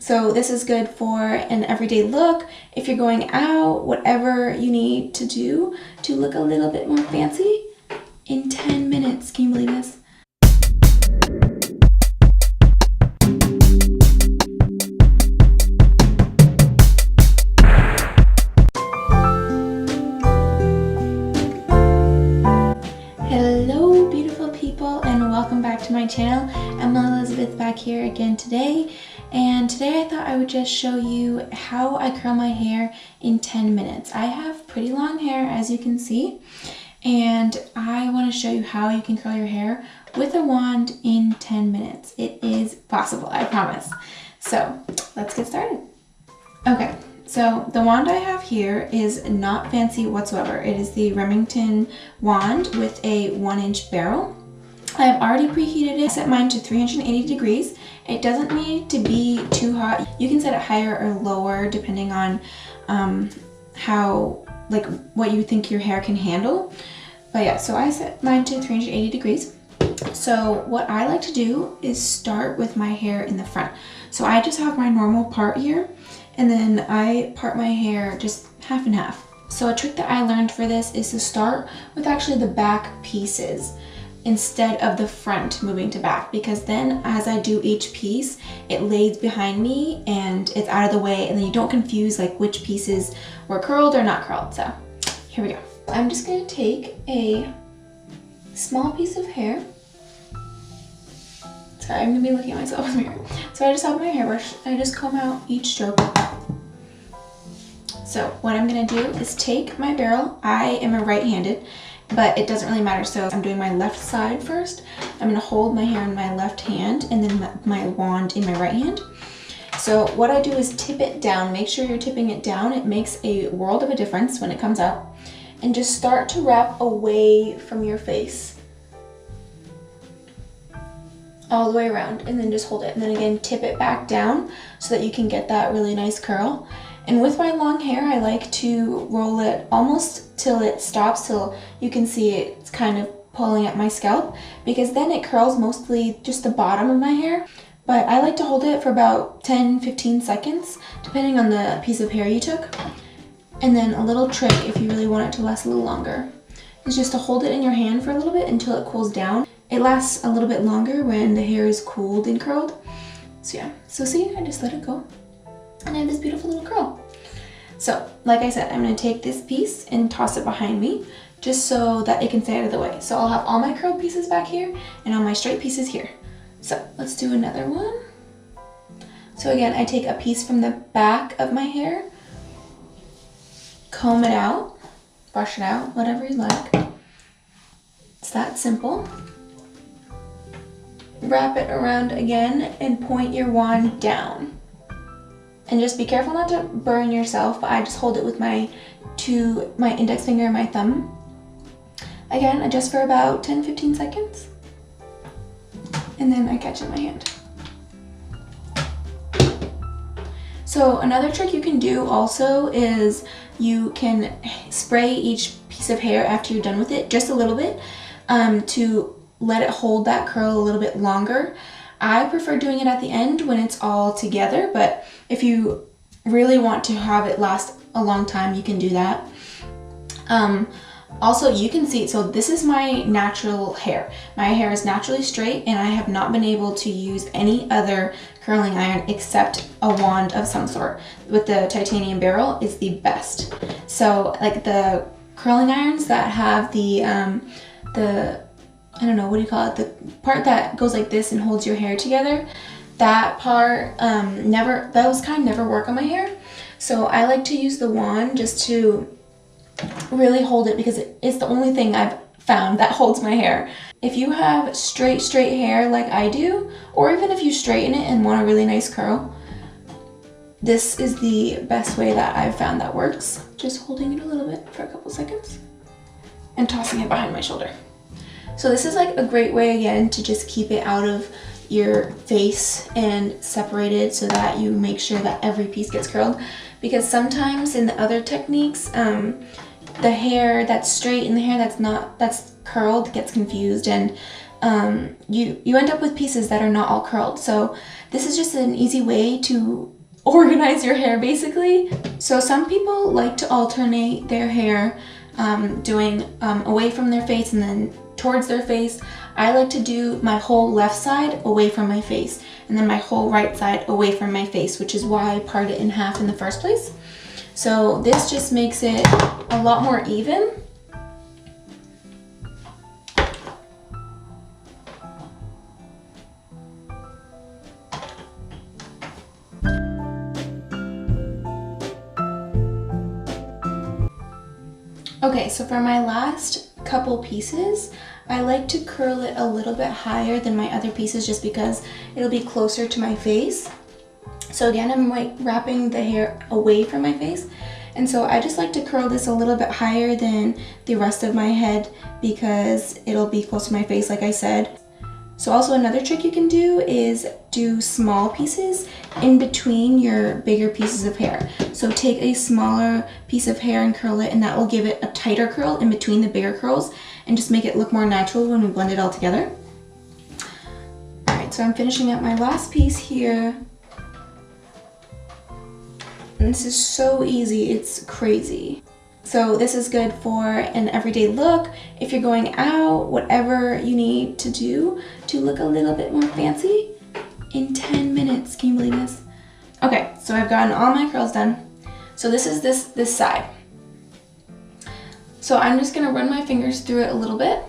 So this is good for an everyday look, if you're going out, whatever you need to do to look a little bit more fancy in 10 minutes. Can you believe this? Hello beautiful people and welcome back to my channel. Emma Elizabeth back here again today. And today I thought I would just show you how I curl my hair in 10 minutes. I have pretty long hair, as you can see, and I want to show you how you can curl your hair with a wand in 10 minutes. It is possible, I promise. So let's get started. Okay, so the wand I have here is not fancy whatsoever. It is the Remington wand with a 1-inch barrel. I have already preheated it. Set mine to 380 degrees. It doesn't need to be too hot. You can set it higher or lower depending on what you think your hair can handle. But yeah, so I set mine to 380 degrees. So what I like to do is start with my hair in the front. So I just have my normal part here, and then I part my hair just half and half. So a trick that I learned for this is to start with actually the back pieces instead of the front moving to back, because then as I do each piece, it lays behind me and it's out of the way, and then you don't confuse like which pieces were curled or not curled. So here we go. I'm just going to take a small piece of hair. Sorry, I'm going to be looking at myself in the mirror. So I just have my hairbrush and I just comb out each stroke. So what I'm going to do is take my barrel. I am a right-handed, but it doesn't really matter. So I'm doing my left side first. I'm going to hold my hair in my left hand and then my wand in my right hand. So what I do is tip it down. Make sure you're tipping it down. It makes a world of a difference when it comes out. And just start to wrap away from your face all the way around, and then just hold it. And then again, tip it back down so that you can get that really nice curl. And with my long hair, I like to roll it almost till it stops, till you can see it's kind of pulling at my scalp, because then it curls mostly just the bottom of my hair. But I like to hold it for about 10-15 seconds, depending on the piece of hair you took. And then a little trick, if you really want it to last a little longer, is just to hold it in your hand for a little bit until it cools down. It lasts a little bit longer when the hair is cooled and curled. So yeah, so see, I just let it go and I have this beautiful little curl. So like I said, I'm going to take this piece and toss it behind me just so that it can stay out of the way. So I'll have all my curled pieces back here and all my straight pieces here. So let's do another one. So again, I take a piece from the back of my hair, comb it out, brush it out, whatever you like. It's that simple. Wrap it around again and point your wand down. And just be careful not to burn yourself, but I just hold it with my index finger and my thumb. Again, adjust for about 10-15 seconds. And then I catch it in my hand. So another trick you can do also is you can spray each piece of hair after you're done with it, just a little bit, to let it hold that curl a little bit longer. I prefer doing it at the end when it's all together, but if you really want to have it last a long time, you can do that. Also, you can see, so this is my natural hair. My hair is naturally straight and I have not been able to use any other curling iron except a wand of some sort. With the titanium barrel is the best. So like the curling irons that have the I don't know, what do you call it? The part that goes like this and holds your hair together. That part, those kind never work on my hair. So I like to use the wand just to really hold it, because it's the only thing I've found that holds my hair. If you have straight hair like I do, or even if you straighten it and want a really nice curl, this is the best way that I've found that works. Just holding it a little bit for a couple seconds and tossing it behind my shoulder. So this is like a great way, again, to just keep it out of your face and separated so that you make sure that every piece gets curled. Because sometimes in the other techniques, the hair that's straight and the hair that's curled gets confused, and you end up with pieces that are not all curled. So this is just an easy way to organize your hair basically. So some people like to alternate their hair, doing away from their face and then towards their face. I like to do my whole left side away from my face and then my whole right side away from my face, which is why I part it in half in the first place. So this just makes it a lot more even. Okay, so for my last couple pieces, I like to curl it a little bit higher than my other pieces just because it'll be closer to my face. So again, I'm like wrapping the hair away from my face. And so I just like to curl this a little bit higher than the rest of my head because it'll be close to my face, like I said. So also another trick you can do is do small pieces in between your bigger pieces of hair. So take a smaller piece of hair and curl it, and that will give it a tighter curl in between the bigger curls and just make it look more natural when we blend it all together. All right, so I'm finishing up my last piece here. And this is so easy, it's crazy. So this is good for an everyday look, if you're going out, whatever you need to do to look a little bit more fancy in 10 minutes. Can you believe this? Okay, so I've gotten all my curls done. So this is this side. So I'm just gonna run my fingers through it a little bit.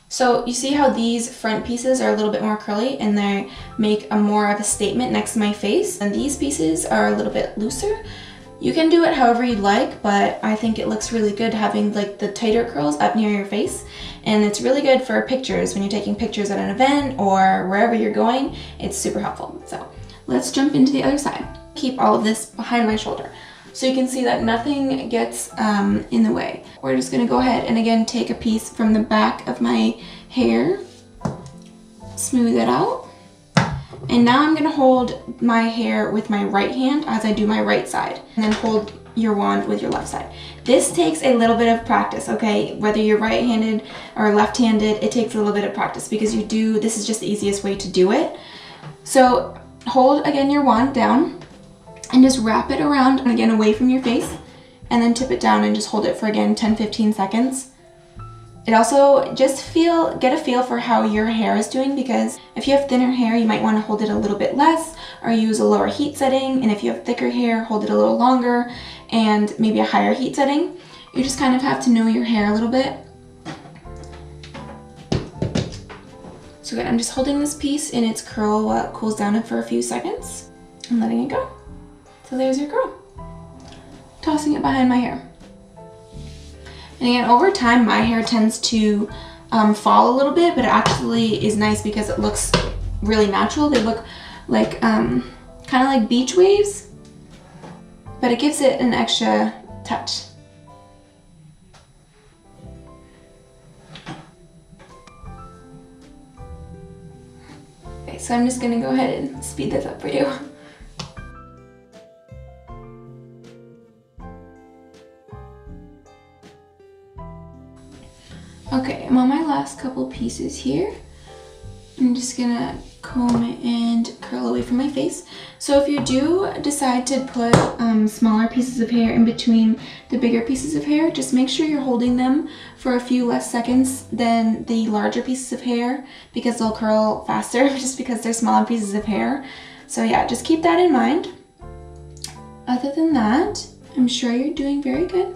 So you see how these front pieces are a little bit more curly and they make a more of a statement next to my face, and these pieces are a little bit looser. You can do it however you like, but I think it looks really good having like the tighter curls up near your face, and it's really good for pictures when you're taking pictures at an event or wherever you're going. It's super helpful. So let's jump into the other side. Keep all of this behind my shoulder so you can see that nothing gets in the way. We're just gonna go ahead and again take a piece from the back of my hair, smooth it out. And now I'm gonna hold my hair with my right hand as I do my right side, and then hold your wand with your left side. This takes a little bit of practice, okay? Whether you're right-handed or left-handed, it takes a little bit of practice because this is just the easiest way to do it. So hold again your wand down and just wrap it around and again away from your face, and then tip it down and just hold it for again 10-15 seconds. It also just get a feel for how your hair is doing, because if you have thinner hair, you might want to hold it a little bit less or use a lower heat setting. And if you have thicker hair, hold it a little longer and maybe a higher heat setting. You just kind of have to know your hair a little bit. So again, I'm just holding this piece in its curl while it cools down for a few seconds and letting it go. So there's your curl. Tossing it behind my hair. And again, over time, my hair tends to fall a little bit, but it actually is nice because it looks really natural. They look like kind of like beach waves, but it gives it an extra touch. Okay, so I'm just gonna go ahead and speed this up for you. Okay, I'm on my last couple pieces here. I'm just gonna comb it and curl away from my face. So if you do decide to put smaller pieces of hair in between the bigger pieces of hair, just make sure you're holding them for a few less seconds than the larger pieces of hair, because they'll curl faster just because they're smaller pieces of hair. So yeah, just keep that in mind. Other than that, I'm sure you're doing very good.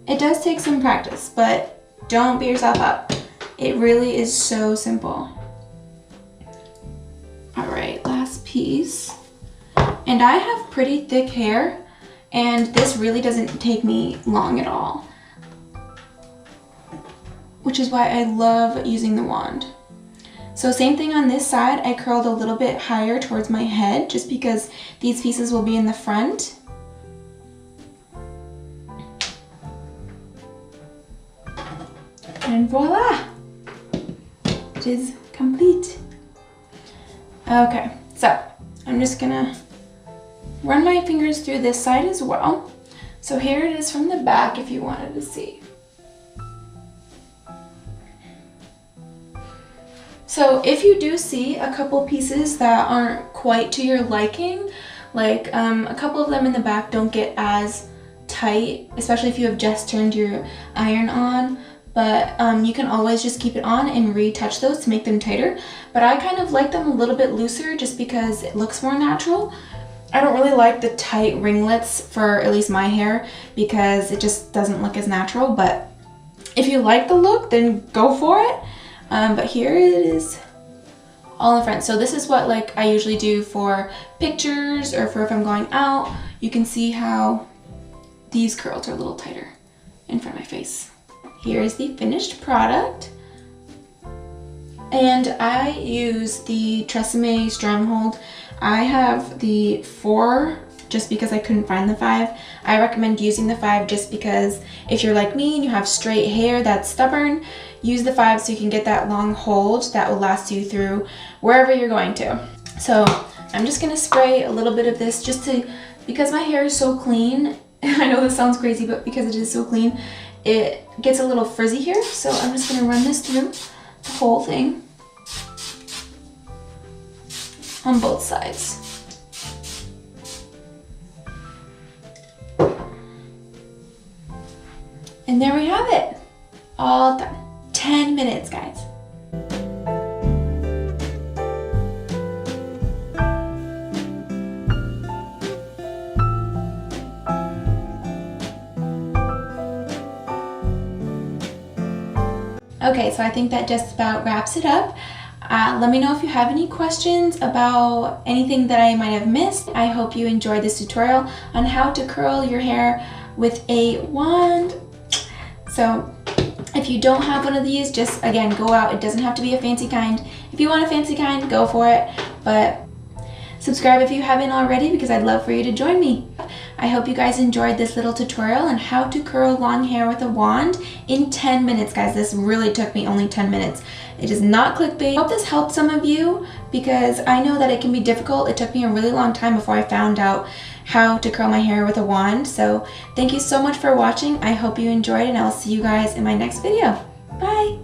It does take some practice, but don't beat yourself up. It really is so simple. All right, last piece. And I have pretty thick hair, and this really doesn't take me long at all, which is why I love using the wand. So same thing on this side, I curled a little bit higher towards my head just because these pieces will be in the front. And voila, it is complete. Okay, so I'm just gonna run my fingers through this side as well. So here it is from the back if you wanted to see. So if you do see a couple pieces that aren't quite to your liking, like a couple of them in the back don't get as tight, especially if you have just turned your iron on, but you can always just keep it on and retouch those to make them tighter. But I kind of like them a little bit looser just because it looks more natural. I don't really like the tight ringlets for at least my hair because it just doesn't look as natural, but if you like the look, then go for it. But here it is all in front. So this is what like I usually do for pictures or for if I'm going out. You can see how these curls are a little tighter in front of my face. Here is the finished product. And I use the Tresemme Stronghold. I have the 4 just because I couldn't find the 5. I recommend using the 5 just because if you're like me and you have straight hair that's stubborn, use the 5 so you can get that long hold that will last you through wherever you're going to. So I'm just gonna spray a little bit of this just to, because my hair is so clean, I know this sounds crazy, but because it is so clean, it gets a little frizzy here. So I'm just gonna run this through the whole thing on both sides. And there we have it, all done. 10 minutes, guys. Okay, so I think that just about wraps it up. Let me know if you have any questions about anything that I might have missed. I hope you enjoyed this tutorial on how to curl your hair with a wand. So if you don't have one of these, just again, go out. It doesn't have to be a fancy kind. If you want a fancy kind, go for it. But subscribe if you haven't already because I'd love for you to join me. I hope you guys enjoyed this little tutorial on how to curl long hair with a wand in 10 minutes, guys. This really took me only 10 minutes. It is not clickbait. I hope this helped some of you because I know that it can be difficult. It took me a really long time before I found out how to curl my hair with a wand. So thank you so much for watching. I hope you enjoyed and I'll see you guys in my next video. Bye.